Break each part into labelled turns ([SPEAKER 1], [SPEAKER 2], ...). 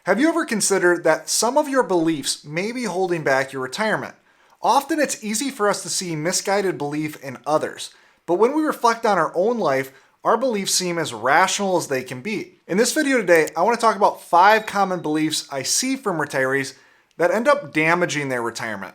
[SPEAKER 1] Have you ever considered that some of your beliefs may be holding back your retirement? Often it's easy for us to see misguided belief in others, but when we reflect on our own life, our beliefs seem as rational as they can be. In this video today, I want to talk about 5 common beliefs I see from retirees that end up damaging their retirement.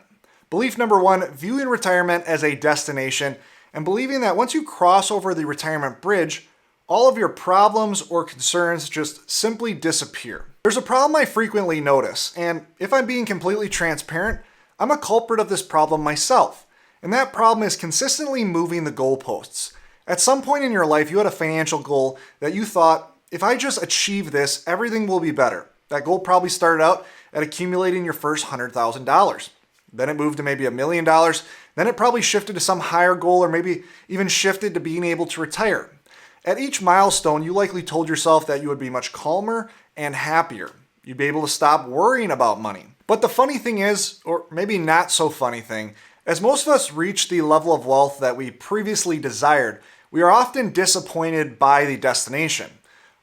[SPEAKER 1] Belief number 1, viewing retirement as a destination and believing that once you cross over the retirement bridge, all of your problems or concerns just simply disappear. There's a problem I frequently notice, and if I'm being completely transparent, I'm a culprit of this problem myself. And that problem is consistently moving the goalposts. At some point in your life, you had a financial goal that you thought, if I just achieve this, everything will be better. That goal probably started out at accumulating your first $100,000. Then it moved to maybe $1 million. Then it probably shifted to some higher goal, or maybe even shifted to being able to retire. At each milestone, you likely told yourself that you would be much calmer and happier. You'd be able to stop worrying about money. But the funny thing is, or maybe not so funny thing, as most of us reach the level of wealth that we previously desired, we are often disappointed by the destination.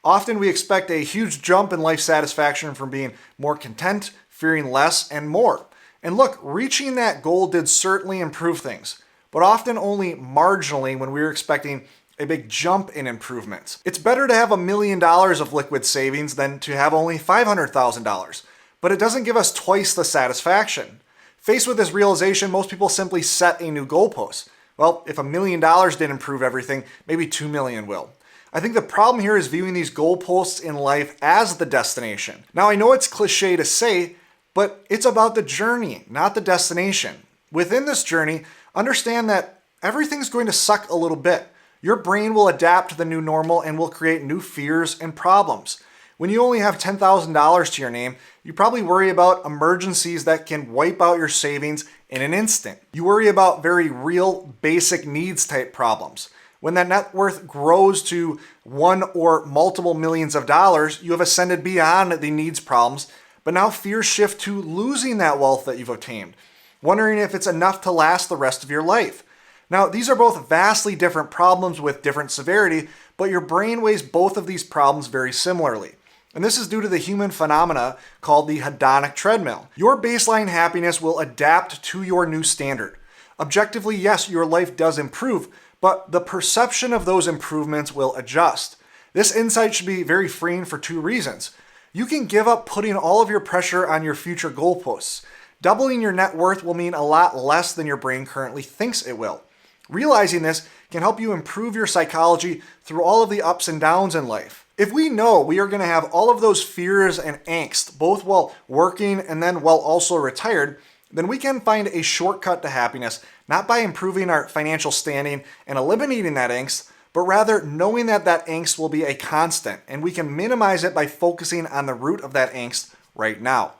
[SPEAKER 1] Often we expect a huge jump in life satisfaction from being more content, fearing less, and more. And look, reaching that goal did certainly improve things, but often only marginally when we were expecting a big jump in improvements. It's better to have $1 million of liquid savings than to have only $500,000, but it doesn't give us twice the satisfaction. Faced with this realization, most people simply set a new goalpost. Well, if $1 million didn't improve everything, maybe $2 million will. I think the problem here is viewing these goalposts in life as the destination. Now, I know it's cliche to say, but it's about the journey, not the destination. Within this journey, understand that everything's going to suck a little bit. Your brain will adapt to the new normal and will create new fears and problems. When you only have $10,000 to your name, you probably worry about emergencies that can wipe out your savings in an instant. You worry about very real, basic needs type problems. When that net worth grows to one or multiple millions of dollars, you have ascended beyond the needs problems, but now fears shift to losing that wealth that you've obtained, wondering if it's enough to last the rest of your life. Now, these are both vastly different problems with different severity, but your brain weighs both of these problems very similarly. And this is due to the human phenomena called the hedonic treadmill. Your baseline happiness will adapt to your new standard. Objectively, yes, your life does improve, but the perception of those improvements will adjust. This insight should be very freeing for 2 reasons. You can give up putting all of your pressure on your future goalposts. Doubling your net worth will mean a lot less than your brain currently thinks it will. Realizing this can help you improve your psychology through all of the ups and downs in life. If we know we are going to have all of those fears and angst, both while working and then while also retired, then we can find a shortcut to happiness, not by improving our financial standing and eliminating that angst, but rather knowing that that angst will be a constant, and we can minimize it by focusing on the root of that angst right now.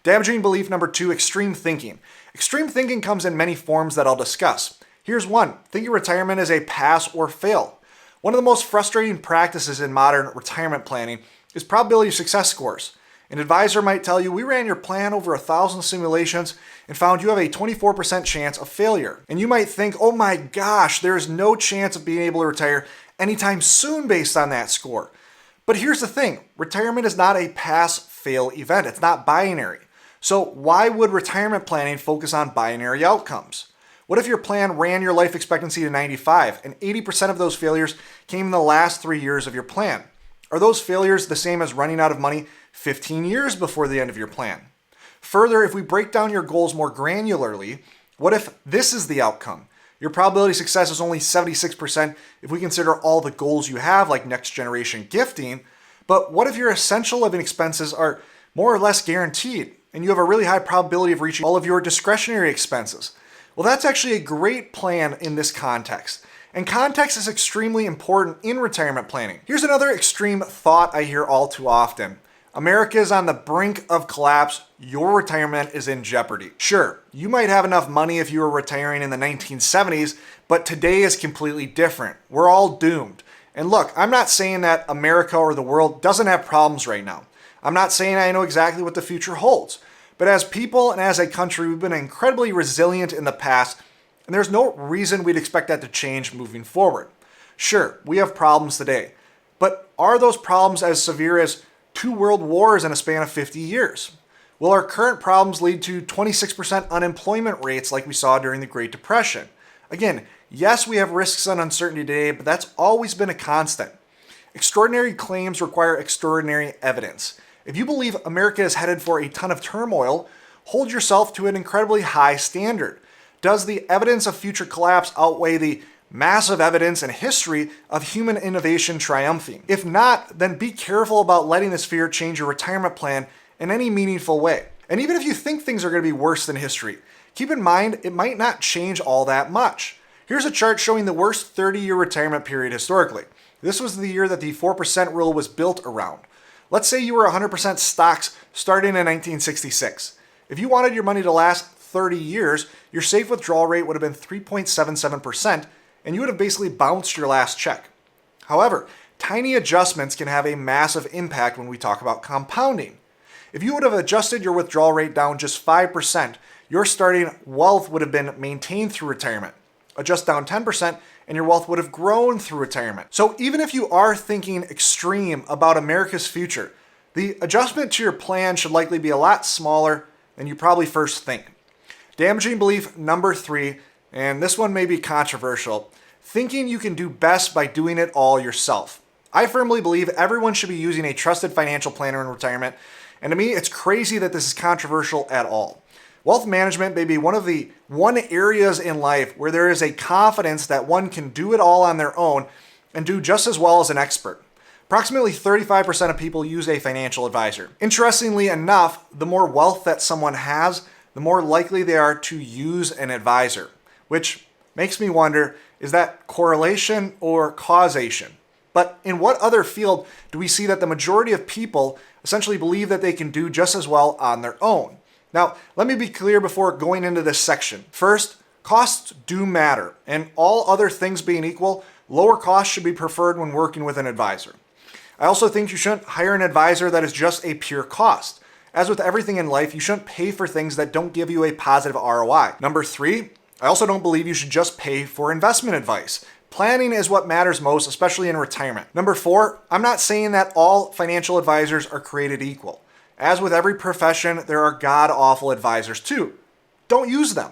[SPEAKER 1] Damaging belief number 2, extreme thinking. Extreme thinking comes in many forms that I'll discuss. Here's one: thinking retirement is a pass or fail. One of the most frustrating practices in modern retirement planning is probability of success scores. An advisor might tell you, we ran your plan over 1,000 simulations and found you have a 24% chance of failure. And you might think, oh my gosh, there is no chance of being able to retire anytime soon based on that score. But here's the thing, retirement is not a pass-fail event. It's not binary. So why would retirement planning focus on binary outcomes? What if your plan ran your life expectancy to 95 and 80% of those failures came in the last 3 years of your plan? Are those failures the same as running out of money 15 years before the end of your plan? Further, if we break down your goals more granularly, what if this is the outcome? Your probability of success is only 76% if we consider all the goals you have, like next generation gifting. But what if your essential living expenses are more or less guaranteed and you have a really high probability of reaching all of your discretionary expenses? Well, that's actually a great plan in this context. And context is extremely important in retirement planning. Here's another extreme thought I hear all too often. America is on the brink of collapse. Your retirement is in jeopardy. Sure, you might have enough money if you were retiring in the 1970s, but today is completely different. We're all doomed. And look, I'm not saying that America or the world doesn't have problems right now. I'm not saying I know exactly what the future holds. But as people and as a country, we've been incredibly resilient in the past, and there's no reason we'd expect that to change moving forward. Sure, we have problems today, but are those problems as severe as 2 world wars in a span of 50 years? Will our current problems lead to 26% unemployment rates like we saw during the Great Depression? Again, yes, we have risks and uncertainty today, but that's always been a constant. Extraordinary claims require extraordinary evidence. If you believe America is headed for a ton of turmoil, hold yourself to an incredibly high standard. Does the evidence of future collapse outweigh the massive evidence and history of human innovation triumphing? If not, then be careful about letting this fear change your retirement plan in any meaningful way. And even if you think things are going to be worse than history, keep in mind it might not change all that much. Here's a chart showing the worst 30-year retirement period historically. This was the year that the 4% rule was built around. Let's say you were 100% stocks starting in 1966. If you wanted your money to last 30 years, your safe withdrawal rate would have been 3.77%, and you would have basically bounced your last check. However, tiny adjustments can have a massive impact when we talk about compounding. If you would have adjusted your withdrawal rate down just 5%, your starting wealth would have been maintained through retirement. Adjust down 10%, and your wealth would have grown through retirement. So even if you are thinking extreme about America's future, the adjustment to your plan should likely be a lot smaller than you probably first think. Damaging belief number 3, and this one may be controversial, thinking you can do best by doing it all yourself. I firmly believe everyone should be using a trusted financial planner in retirement, and to me, it's crazy that this is controversial at all. Wealth management may be one of the areas in life where there is a confidence that one can do it all on their own and do just as well as an expert. Approximately 35% of people use a financial advisor. Interestingly enough, the more wealth that someone has, the more likely they are to use an advisor, which makes me wonder, is that correlation or causation? But in what other field do we see that the majority of people essentially believe that they can do just as well on their own? Now, let me be clear before going into this section. First, costs do matter, and all other things being equal, lower costs should be preferred when working with an advisor. I also think you shouldn't hire an advisor that is just a pure cost. As with everything in life, you shouldn't pay for things that don't give you a positive ROI. Number 3, I also don't believe you should just pay for investment advice. Planning is what matters most, especially in retirement. Number 4, I'm not saying that all financial advisors are created equal. As with every profession, there are god-awful advisors too. Don't use them.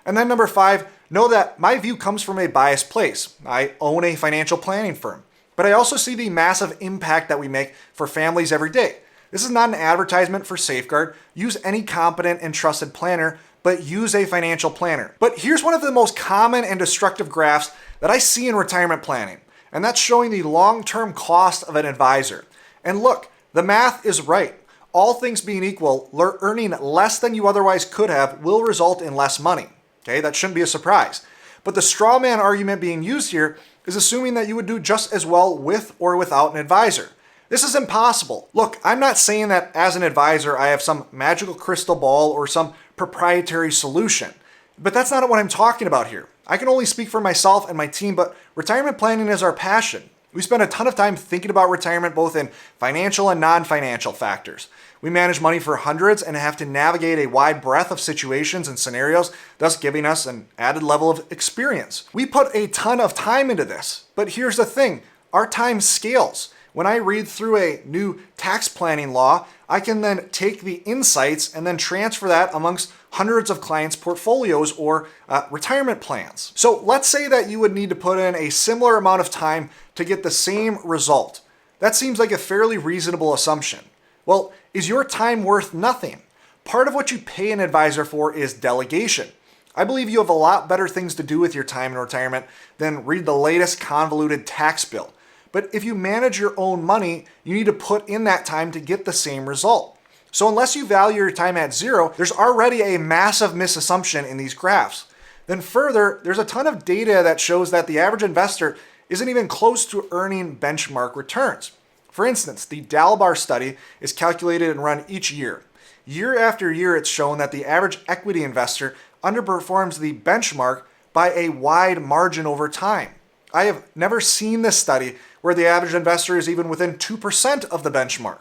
[SPEAKER 1] And then number 5, know that my view comes from a biased place. I own a financial planning firm, but I also see the massive impact that we make for families every day. This is not an advertisement for Safeguard. Use any competent and trusted planner, but use a financial planner. But here's one of the most common and destructive graphs that I see in retirement planning, and that's showing the long-term cost of an advisor. And look, the math is right. All things being equal, earning less than you otherwise could have will result in less money. Okay, that shouldn't be a surprise. But the straw man argument being used here is assuming that you would do just as well with or without an advisor. This is impossible. Look, I'm not saying that as an advisor I have some magical crystal ball or some proprietary solution, but that's not what I'm talking about here. I can only speak for myself and my team, but retirement planning is our passion. We spend a ton of time thinking about retirement both in financial and non-financial factors. We manage money for hundreds and have to navigate a wide breadth of situations and scenarios, thus giving us an added level of experience. We put a ton of time into this, but here's the thing, our time scales. When I read through a new tax planning law, I can then take the insights and then transfer that amongst hundreds of clients' portfolios or retirement plans. So let's say that you would need to put in a similar amount of time to get the same result. That seems like a fairly reasonable assumption. Well, is your time worth nothing? Part of what you pay an advisor for is delegation. I believe you have a lot better things to do with your time in retirement than read the latest convoluted tax bill. But if you manage your own money, you need to put in that time to get the same result. So unless you value your time at zero, there's already a massive misassumption in these graphs. Then further, there's a ton of data that shows that the average investor isn't even close to earning benchmark returns. For instance, the Dalbar study is calculated and run each year. Year after year, it's shown that the average equity investor underperforms the benchmark by a wide margin over time. I have never seen this study where the average investor is even within 2% of the benchmark.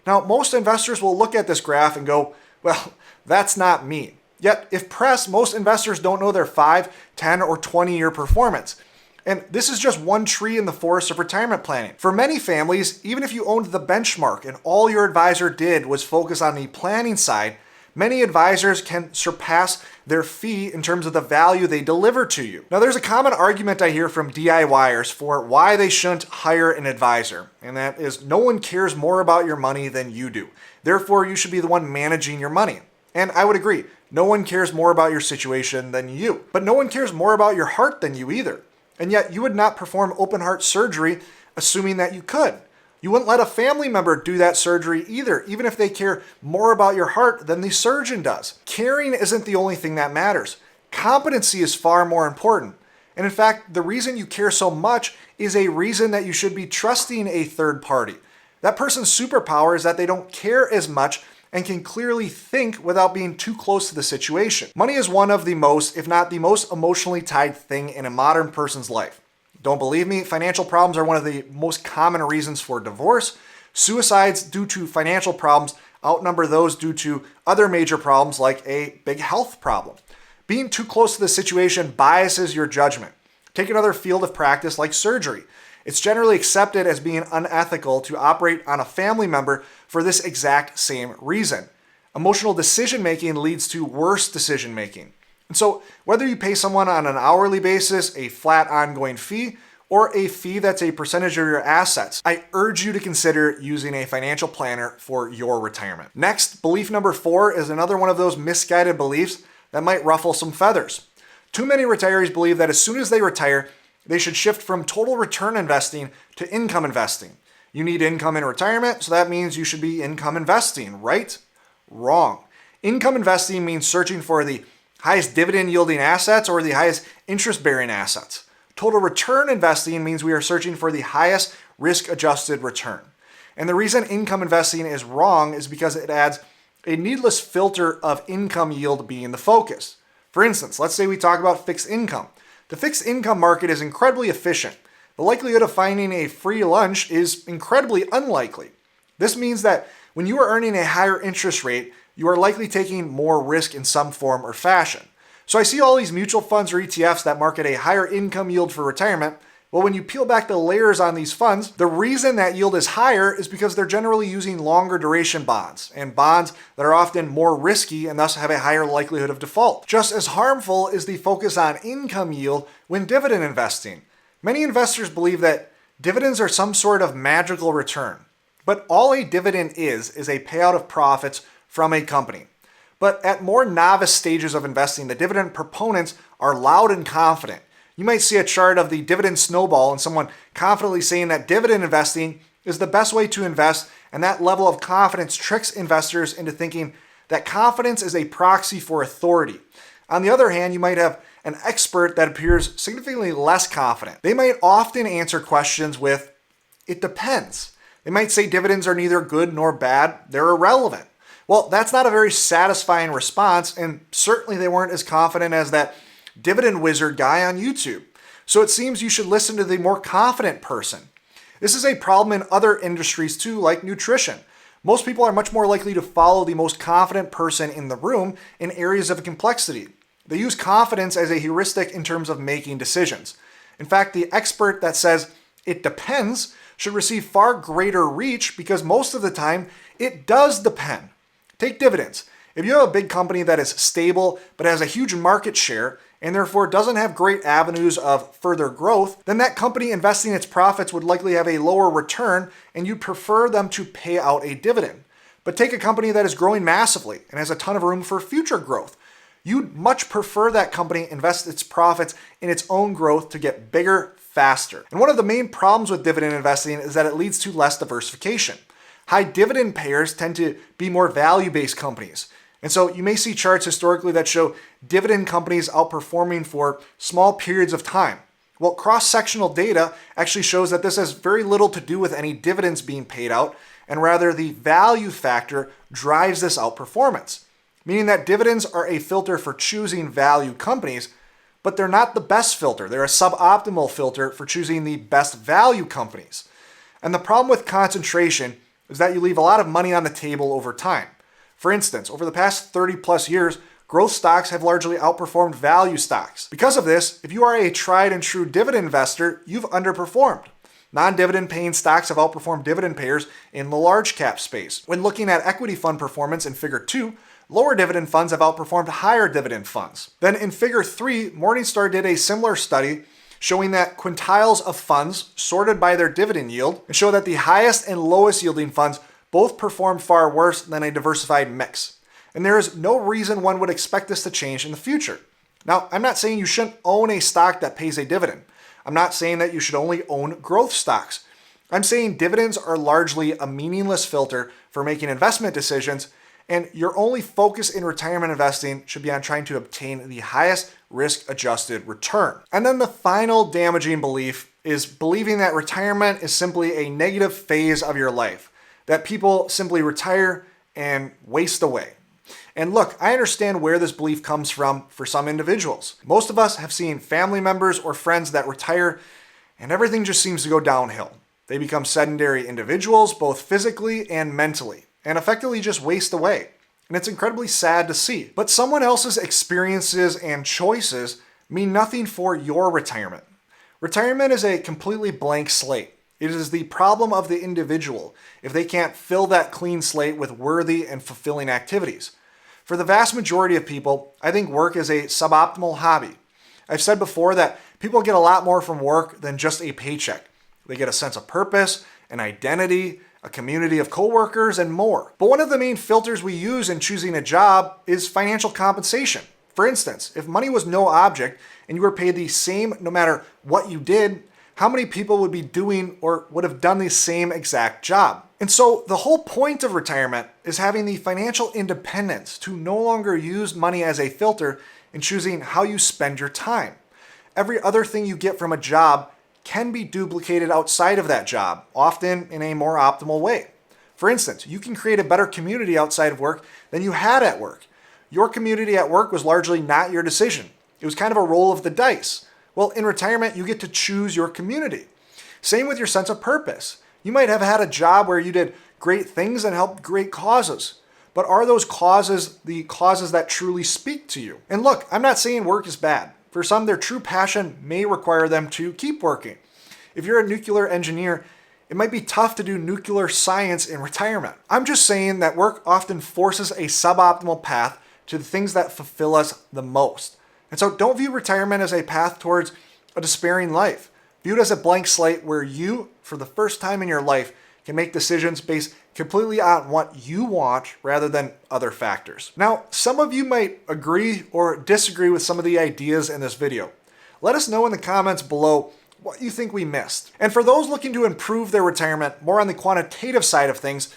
[SPEAKER 1] Now, most investors will look at this graph and go, well, that's not me. Yet, if pressed, most investors don't know their 5, 10, or 20-year performance. And this is just one tree in the forest of retirement planning. For many families, even if you owned the benchmark and all your advisor did was focus on the planning side, many advisors can surpass their fee in terms of the value they deliver to you. Now, there's a common argument I hear from DIYers for why they shouldn't hire an advisor, and that is no one cares more about your money than you do. Therefore, you should be the one managing your money. And I would agree, no one cares more about your situation than you. But no one cares more about your heart than you either. And yet, you would not perform open heart surgery assuming that you could. You wouldn't let a family member do that surgery either, even if they care more about your heart than the surgeon does. Caring isn't the only thing that matters. Competency is far more important. And in fact, the reason you care so much is a reason that you should be trusting a third party. That person's superpower is that they don't care as much and can clearly think without being too close to the situation. Money is one of the most, if not the most emotionally tied thing in a modern person's life. Don't believe me? Financial problems are one of the most common reasons for divorce. Suicides due to financial problems outnumber those due to other major problems like a big health problem. Being too close to the situation biases your judgment. Take another field of practice like surgery. It's generally accepted as being unethical to operate on a family member for this exact same reason. Emotional decision making leads to worse decision making. And so, whether you pay someone on an hourly basis, a flat ongoing fee, or a fee that's a percentage of your assets, I urge you to consider using a financial planner for your retirement. Next, belief number 4 is another one of those misguided beliefs that might ruffle some feathers. Too many retirees believe that as soon as they retire, they should shift from total return investing to income investing. You need income in retirement, so that means you should be income investing, right? Wrong. Income investing means searching for the highest dividend yielding assets or the highest interest bearing assets. Total return investing means we are searching for the highest risk adjusted return. And the reason income investing is wrong is because it adds a needless filter of income yield being the focus. For instance, let's say we talk about fixed income. The fixed income market is incredibly efficient. The likelihood of finding a free lunch is incredibly unlikely. This means that when you are earning a higher interest rate, you are likely taking more risk in some form or fashion. So I see all these mutual funds or ETFs that market a higher income yield for retirement. Well, when you peel back the layers on these funds, the reason that yield is higher is because they're generally using longer duration bonds, and bonds that are often more risky and thus have a higher likelihood of default. Just as harmful is the focus on income yield when dividend investing. Many investors believe that dividends are some sort of magical return, but all a dividend is a payout of profits from a company. But at more novice stages of investing, the dividend proponents are loud and confident. You might see a chart of the dividend snowball and someone confidently saying that dividend investing is the best way to invest, and that level of confidence tricks investors into thinking that confidence is a proxy for authority. On the other hand, you might have an expert that appears significantly less confident. They might often answer questions with, "It depends." They might say dividends are neither good nor bad, they're irrelevant. Well, that's not a very satisfying response, and certainly they weren't as confident as that dividend wizard guy on YouTube. So it seems you should listen to the more confident person. This is a problem in other industries too, like nutrition. Most people are much more likely to follow the most confident person in the room in areas of complexity. They use confidence as a heuristic in terms of making decisions. In fact, the expert that says it depends should receive far greater reach because most of the time it does depend. Take dividends. If you have a big company that is stable but has a huge market share and therefore doesn't have great avenues of further growth, then that company investing its profits would likely have a lower return and you'd prefer them to pay out a dividend. But take a company that is growing massively and has a ton of room for future growth. You'd much prefer that company invest its profits in its own growth to get bigger faster. And one of the main problems with dividend investing is that it leads to less diversification. High dividend payers tend to be more value-based companies. And so you may see charts historically that show dividend companies outperforming for small periods of time. Well, cross-sectional data actually shows that this has very little to do with any dividends being paid out, and rather the value factor drives this outperformance, meaning that dividends are a filter for choosing value companies, but they're not the best filter. They're a suboptimal filter for choosing the best value companies. And the problem with concentration is that you leave a lot of money on the table over time. For instance, over the past 30 plus years, growth stocks have largely outperformed value stocks. Because of this, if you are a tried and true dividend investor, you've underperformed. Non-dividend paying stocks have outperformed dividend payers in the large cap space. When looking at equity fund performance in Figure 2, lower dividend funds have outperformed higher dividend funds. Then in Figure 3, Morningstar did a similar study showing that quintiles of funds sorted by their dividend yield and show that the highest and lowest yielding funds both performed far worse than a diversified mix. And there is no reason one would expect this to change in the future. Now, I'm not saying you shouldn't own a stock that pays a dividend. I'm not saying that you should only own growth stocks. I'm saying dividends are largely a meaningless filter for making investment decisions, and your only focus in retirement investing should be on trying to obtain the highest risk-adjusted return. And then the final damaging belief is believing that retirement is simply a negative phase of your life, that people simply retire and waste away. And look, I understand where this belief comes from for some individuals. Most of us have seen family members or friends that retire and everything just seems to go downhill. They become sedentary individuals, both physically and mentally, and effectively just waste away. And it's incredibly sad to see. But someone else's experiences and choices mean nothing for your retirement. Retirement is a completely blank slate. It is the problem of the individual if they can't fill that clean slate with worthy and fulfilling activities. For the vast majority of people, I think work is a suboptimal hobby. I've said before that people get a lot more from work than just a paycheck. They get a sense of purpose, an identity, a community of coworkers, and more. But one of the main filters we use in choosing a job is financial compensation. For instance, if money was no object and you were paid the same no matter what you did, how many people would be doing or would have done the same exact job? And so the whole point of retirement is having the financial independence to no longer use money as a filter in choosing how you spend your time. Every other thing you get from a job can be duplicated outside of that job, often in a more optimal way. For instance, you can create a better community outside of work than you had at work. Your community at work was largely not your decision. It was kind of a roll of the dice. Well, in retirement, you get to choose your community. Same with your sense of purpose. You might have had a job where you did great things and helped great causes. But are those causes the causes that truly speak to you? And look, I'm not saying work is bad. For some, their true passion may require them to keep working. If you're a nuclear engineer, it might be tough to do nuclear science in retirement. I'm just saying that work often forces a suboptimal path to the things that fulfill us the most. And so don't view retirement as a path towards a despairing life. View it as a blank slate where you, for the first time in your life, can make decisions based completely on what you want rather than other factors. Now, some of you might agree or disagree with some of the ideas in this video. Let us know in the comments below what you think we missed. And for those looking to improve their retirement more on the quantitative side of things,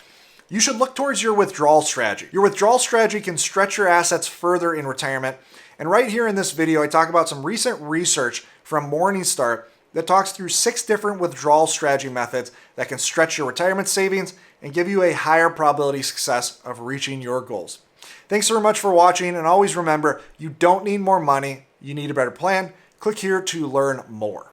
[SPEAKER 1] you should look towards your withdrawal strategy. Your withdrawal strategy can stretch your assets further in retirement. And right here in this video, I talk about some recent research from Morningstar that talks through 6 different withdrawal strategy methods that can stretch your retirement savings and give you a higher probability success of reaching your goals. Thanks so much for watching, and always remember, you don't need more money, you need a better plan. Click here to learn more.